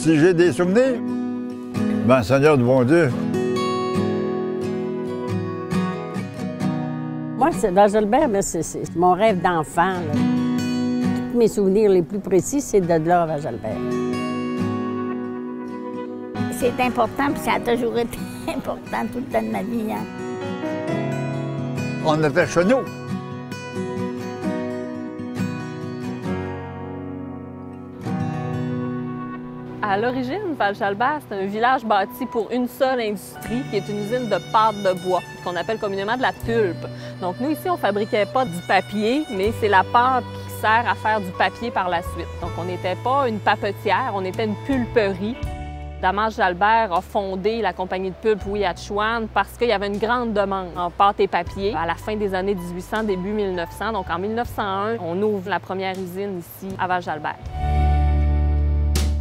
Si j'ai des souvenirs, ben Seigneur du bon Dieu. Moi, c'est Val-Jalbert, c'est mon rêve d'enfant. Tous mes souvenirs les plus précis, c'est de là à Val-Jalbert. C'est important, puis ça a toujours été important tout le temps de ma vie. Hein. On était chez nous. À l'origine, Val-Jalbert, c'est un village bâti pour une seule industrie, qui est une usine de pâte de bois, qu'on appelle communément de la pulpe. Donc nous, ici, on ne fabriquait pas du papier, mais c'est la pâte qui sert à faire du papier par la suite. Donc on n'était pas une papetière, on était une pulperie. Damas Jalbert a fondé la compagnie de pulpe Ouiachiouane parce qu'il y avait une grande demande en pâte et papier à la fin des années 1800, début 1900. Donc en 1901, on ouvre la première usine ici à Val-Jalbert.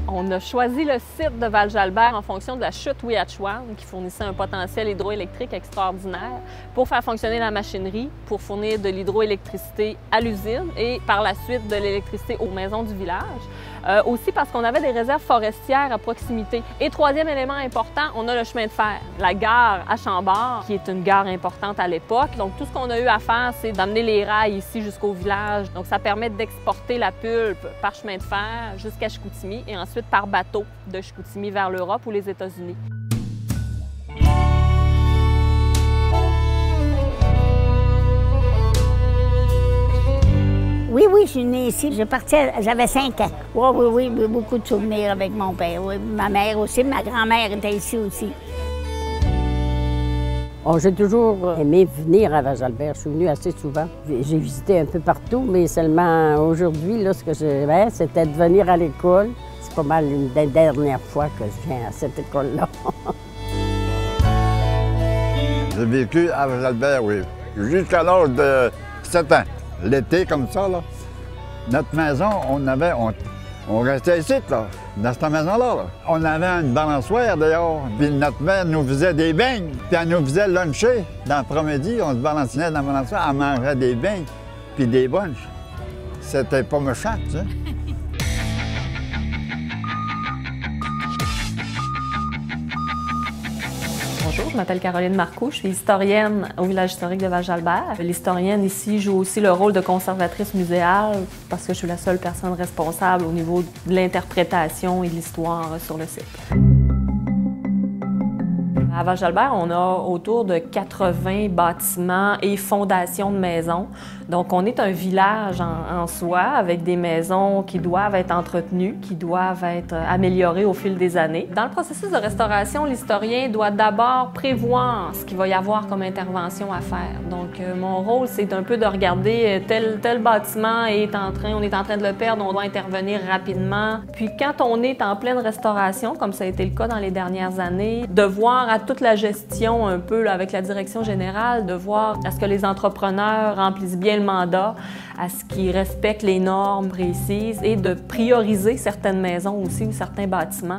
On a choisi le site de Val-Jalbert en fonction de la chute Ouiachiouane qui fournissait un potentiel hydroélectrique extraordinaire pour faire fonctionner la machinerie, pour fournir de l'hydroélectricité à l'usine et par la suite de l'électricité aux maisons du village. Aussi parce qu'on avait des réserves forestières à proximité. Et troisième élément important, on a le chemin de fer, la gare à Chambord, qui est une gare importante à l'époque. Donc tout ce qu'on a eu à faire, c'est d'amener les rails ici jusqu'au village. Donc ça permet d'exporter la pulpe par chemin de fer jusqu'à Chicoutimi et ensuite par bateau de Chicoutimi vers l'Europe ou les États-Unis. Oui, je suis née ici. Je partais, j'avais 5 ans. Oui, beaucoup de souvenirs avec mon père. Oui, ma mère aussi, ma grand-mère était ici aussi. Oh, j'ai toujours aimé venir à Val-Jalbert. Je suis venue assez souvent. J'ai visité un peu partout, mais seulement aujourd'hui, là, ce que j'aimais, c'était de venir à l'école. C'est pas mal une des dernières fois que je viens à cette école-là. J'ai vécu à Val-Jalbert, oui, jusqu'à l'âge de 7 ans. L'été, comme ça, là, notre maison, on restait ici, là, dans cette maison-là. Là. On avait une balançoire, d'ailleurs, puis notre mère nous faisait des beignes, puis elle nous faisait luncher. Dans l'après-midi, on se balançait dans la balançoire, elle mangeait des beignes, puis des bunches. C'était pas méchant, tu sais. Bonjour, je m'appelle Caroline Marcoux, je suis historienne au village historique de Val-Jalbert. L'historienne ici joue aussi le rôle de conservatrice muséale parce que je suis la seule personne responsable au niveau de l'interprétation et de l'histoire sur le site. À Val-Jalbert, on a autour de 80 bâtiments et fondations de maisons. Donc, on est un village en soi avec des maisons qui doivent être entretenues, qui doivent être améliorées au fil des années. Dans le processus de restauration, l'historien doit d'abord prévoir ce qu'il va y avoir comme intervention à faire. Donc, mon rôle, c'est un peu de regarder tel bâtiment on est en train de le perdre, on doit intervenir rapidement. Puis, quand on est en pleine restauration, comme ça a été le cas dans les dernières années, de voir à toute la gestion un peu là, avec la direction générale, de voir à ce que les entrepreneurs remplissent bien le mandat, à ce qu'ils respectent les normes précises et de prioriser certaines maisons aussi ou certains bâtiments,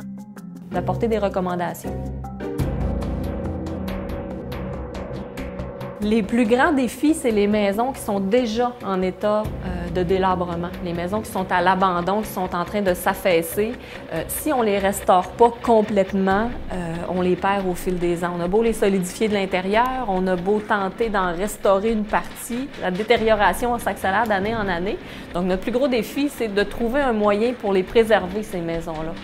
d'apporter des recommandations. Les plus grands défis, c'est les maisons qui sont déjà en état de délabrement. Les maisons qui sont à l'abandon, qui sont en train de s'affaisser. Si on les restaure pas complètement, on les perd au fil des ans. On a beau les solidifier de l'intérieur, on a beau tenter d'en restaurer une partie, la détérioration s'accélère d'année en année. Donc notre plus gros défi, c'est de trouver un moyen pour les préserver, ces maisons-là.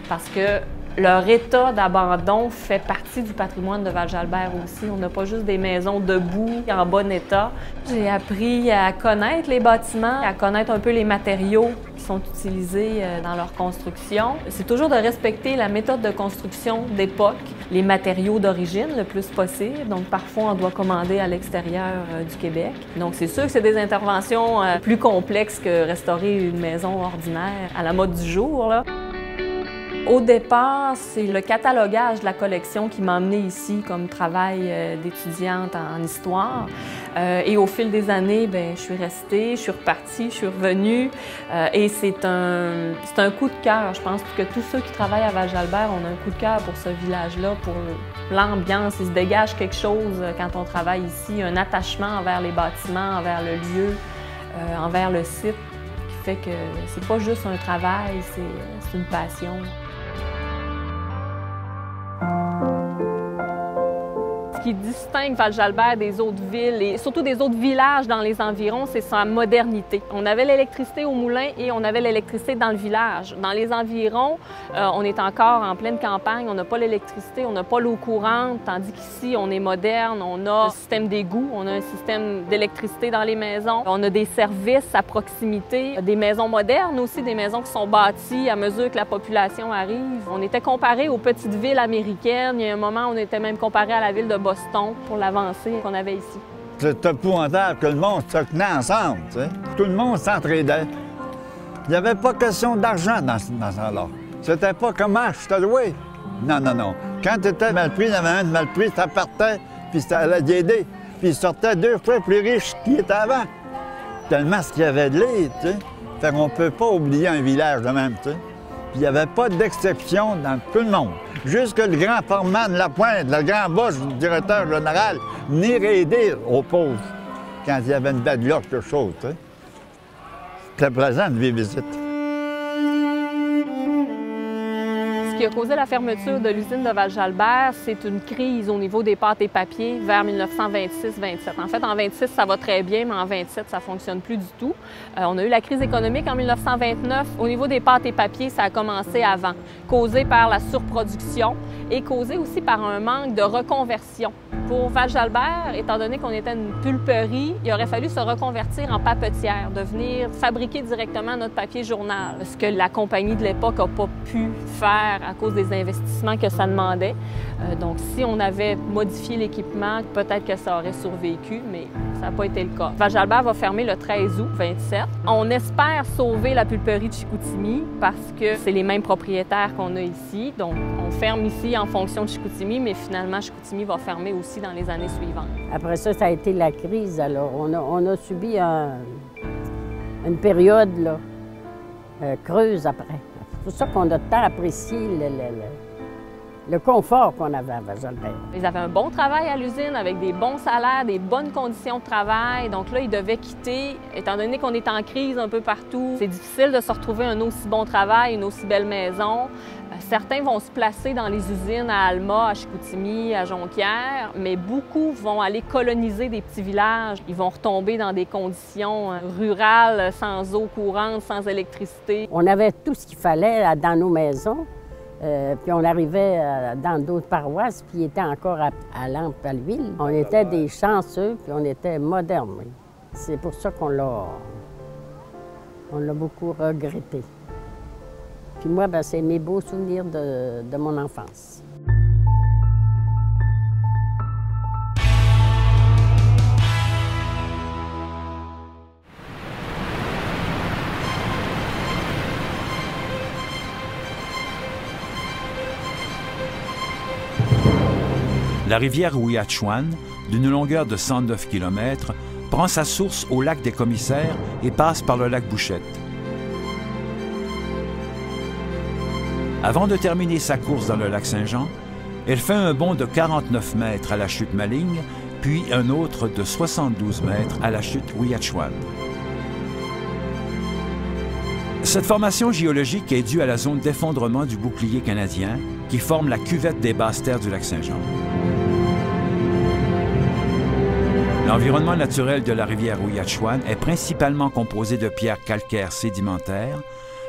Parce que leur état d'abandon fait partie du patrimoine de Val-Jalbert aussi. On n'a pas juste des maisons debout, en bon état. J'ai appris à connaître les bâtiments, à connaître un peu les matériaux qui sont utilisés dans leur construction. C'est toujours de respecter la méthode de construction d'époque, les matériaux d'origine le plus possible. Donc parfois, on doit commander à l'extérieur du Québec. Donc c'est sûr que c'est des interventions plus complexes que restaurer une maison ordinaire à la mode du jour, là. Au départ, c'est le catalogage de la collection qui m'a emmenée ici comme travail d'étudiante en histoire. Et au fil des années, je suis restée, je suis repartie, je suis revenue. Et c'est un coup de cœur, je pense, que tous ceux qui travaillent à Val-Jalbert, on a un coup de cœur pour ce village-là, pour l'ambiance. Il se dégage quelque chose quand on travaille ici, un attachement envers les bâtiments, envers le lieu, envers le site, qui fait que c'est pas juste un travail, c'est une passion. qui distingue Val-Jalbert des autres villes et surtout des autres villages dans les environs, c'est sa modernité. On avait l'électricité au moulin et on avait l'électricité dans le village. Dans les environs, on est encore en pleine campagne, on n'a pas l'électricité, on n'a pas l'eau courante, tandis qu'ici, on est moderne, on a un système d'égout, on a un système d'électricité dans les maisons, on a des services à proximité, des maisons modernes aussi, des maisons qui sont bâties à mesure que la population arrive. On était comparé aux petites villes américaines. Il y a un moment, on était même comparé à la ville de Boston pour l'avancée qu'on avait ici. C'est épouvantable que le monde se tenait ensemble, tu sais. Tout le monde s'entraidait. Il n'y avait pas question d'argent dans ce temps-là. C'était pas comment je te louais. Non, non, non. Quand tu étais mal pris, il y en avait un de mal pris, ça partait, puis ça allait t'aider. Puis il sortait 2 fois plus riche qu'il était avant. Tellement ce qu'il y avait de l'aide, tu sais. Fait qu'on ne peut pas oublier un village de même, tu sais. Puis il n'y avait pas d'exception dans tout le monde. Jusque le grand foreman Lapointe, le grand boss du directeur général, venir aider aux pauvres quand il y avait une bad luck, quelque chose, tu sais. C'était plaisant de vivre ici. Ce qui a causé la fermeture de l'usine de Val-Jalbert, c'est une crise au niveau des pâtes et papiers vers 1926-27. En fait, en 26, ça va très bien, mais en 27, ça ne fonctionne plus du tout. On a eu la crise économique en 1929. Au niveau des pâtes et papiers, ça a commencé avant, causé par la surproduction et causé aussi par un manque de reconversion. Pour Val-Jalbert, étant donné qu'on était une pulperie, il aurait fallu se reconvertir en papetière, de venir fabriquer directement notre papier journal, ce que la compagnie de l'époque n'a pas pu faire à cause des investissements que ça demandait. Donc, si on avait modifié l'équipement, peut-être que ça aurait survécu, mais ça n'a pas été le cas. Val-Jalbert va fermer le 13 août 27. On espère sauver la pulperie de Chicoutimi parce que c'est les mêmes propriétaires qu'on a ici. Donc, on ferme ici en fonction de Chicoutimi, mais finalement, Chicoutimi va fermer aussi dans les années suivantes. Après ça, ça a été la crise. Alors, on a subi une période là, creuse après. C'est pour ça qu'on a tant apprécié le confort qu'on avait à Val-Jalbert. Ils avaient un bon travail à l'usine avec des bons salaires, des bonnes conditions de travail. Donc là, ils devaient quitter. Étant donné qu'on est en crise un peu partout, c'est difficile de se retrouver un aussi bon travail, une aussi belle maison. Certains vont se placer dans les usines à Alma, à Chicoutimi, à Jonquière, mais beaucoup vont aller coloniser des petits villages. Ils vont retomber dans des conditions rurales, sans eau courante, sans électricité. On avait tout ce qu'il fallait dans nos maisons. Puis on arrivait dans d'autres paroisses, puis ils étaient encore à lampe à l'huile. On était des chanceux, puis on était modernes. Oui. C'est pour ça qu'on l'a beaucoup regretté. Puis moi, ben, c'est mes beaux souvenirs de mon enfance. La rivière Ouiachuan, d'une longueur de 109 km, prend sa source au lac des Commissaires et passe par le lac Bouchette. Avant de terminer sa course dans le lac Saint-Jean, elle fait un bond de 49 mètres à la chute Maligne, puis un autre de 72 mètres à la chute Ouiachuan. Cette formation géologique est due à la zone d'effondrement du bouclier canadien qui forme la cuvette des basses terres du lac Saint-Jean. L'environnement naturel de la rivière Ouiachuan est principalement composé de pierres calcaires sédimentaires,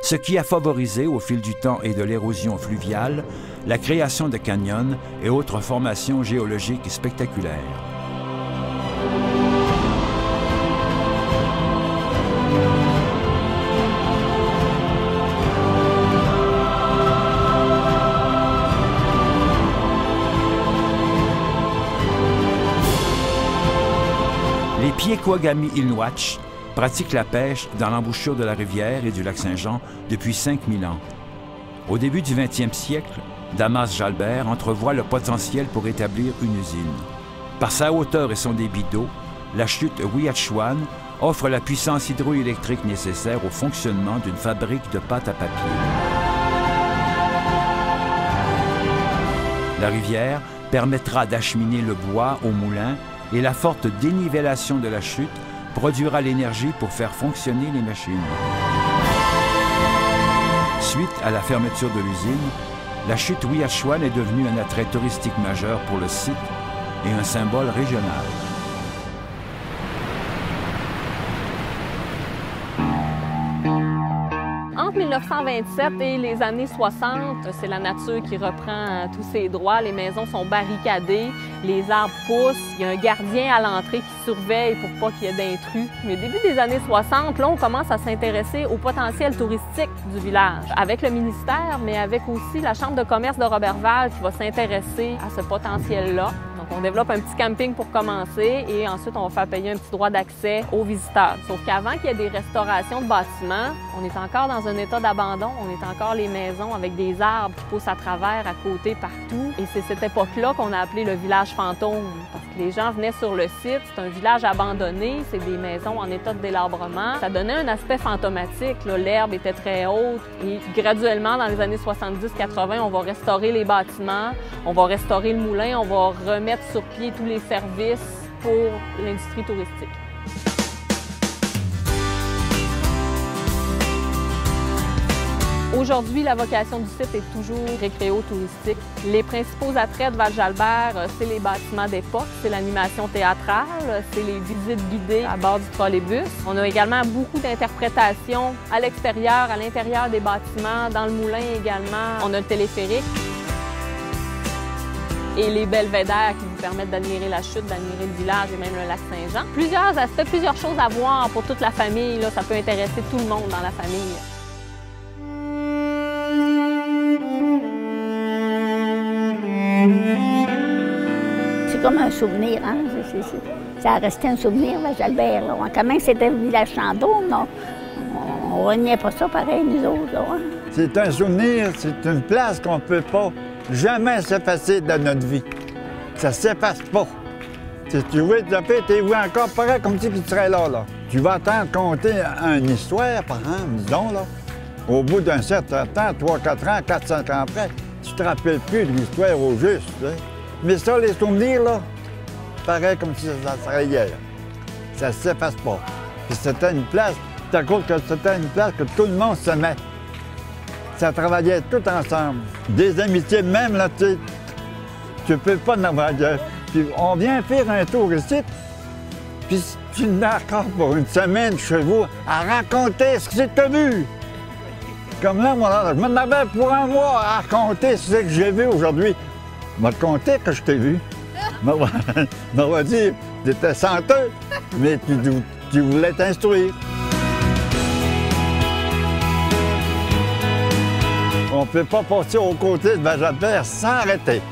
ce qui a favorisé, au fil du temps et de l'érosion fluviale, la création de canyons et autres formations géologiques spectaculaires. Les Piekouagami-Ilnouatch pratiquent la pêche dans l'embouchure de la rivière et du lac Saint-Jean depuis 5000 ans. Au début du 20e siècle, Damas Jalbert entrevoit le potentiel pour établir une usine. Par sa hauteur et son débit d'eau, la chute Ouiachuan offre la puissance hydroélectrique nécessaire au fonctionnement d'une fabrique de pâte à papier. La rivière permettra d'acheminer le bois au moulin et la forte dénivellation de la chute produira l'énergie pour faire fonctionner les machines. Suite à la fermeture de l'usine, la chute Ouiachuan est devenue un attrait touristique majeur pour le site et un symbole régional. Entre 1927 et les années 60, c'est la nature qui reprend tous ses droits. Les maisons sont barricadées, les arbres poussent, il y a un gardien à l'entrée qui surveille pour pas qu'il y ait d'intrus. Mais au début des années 60, là, on commence à s'intéresser au potentiel touristique du village, avec le ministère, mais avec aussi la Chambre de commerce de Roberval qui va s'intéresser à ce potentiel-là. Donc, on développe un petit camping pour commencer et ensuite, on va faire payer un petit droit d'accès aux visiteurs. Sauf qu'avant qu'il y ait des restaurations de bâtiments, on est encore dans un état d'abandon. On est encore les maisons avec des arbres qui poussent à travers, à côté, partout. Et c'est cette époque-là qu'on a appelé le village fantôme. Parce que les gens venaient sur le site, c'est un village abandonné, c'est des maisons en état de délabrement. Ça donnait un aspect fantomatique. L'herbe était très haute et graduellement, dans les années 70-80, on va restaurer les bâtiments, on va restaurer le moulin, on va remettre sur pied tous les services pour l'industrie touristique. Aujourd'hui, la vocation du site est toujours récréo-touristique. Les principaux attraits de Val-Jalbert, c'est les bâtiments d'époque, c'est l'animation théâtrale, c'est les visites guidées à bord du trolleybus. On a également beaucoup d'interprétations à l'extérieur, à l'intérieur des bâtiments, dans le moulin également. On a le téléphérique et les belvédères qui vous permettent d'admirer la chute, d'admirer le village et même le lac Saint-Jean. Plusieurs aspects, plusieurs choses à voir pour toute la famille. Là, ça peut intéresser tout le monde dans la famille. C'est comme un souvenir, hein? Ça a resté un souvenir, Val-Jalbert. Quand même, c'était un village fantôme, on ne reniait pas ça pareil, nous autres. Là, hein? C'est un souvenir, c'est une place qu'on ne peut pas jamais s'effacer de notre vie. Ça ne s'efface pas. Si tu veux te taper, tu es encore pareil comme si tu serais là. Tu vas entendre conter une histoire, par exemple, disons, là. Au bout d'un certain temps, 3-4 ans, 4-5 ans après, tu ne te rappelles plus de l'histoire au juste. Tu sais. Mais ça, les souvenirs, là, pareil comme si ça serait hier. Ça ne s'efface pas. Puis c'était une place, c'est à cause que c'était une place que tout le monde s'aimait. Ça travaillait tout ensemble. Des amitiés même, là, tu ne peux pas en avoir. Puis on vient faire un tour ici, puis tu n'as encore pour une semaine chez vous à raconter ce que tu as vu. Comme là, moi, je m'en avais pour un mois à raconter ce que j'ai vu aujourd'hui. Je vais te compter que je t'ai vu. Je m'en vais dire, tu étais senteux, mais tu voulais t'instruire. On ne peut pas passer aux côtés de Val-Jalbert sans arrêter.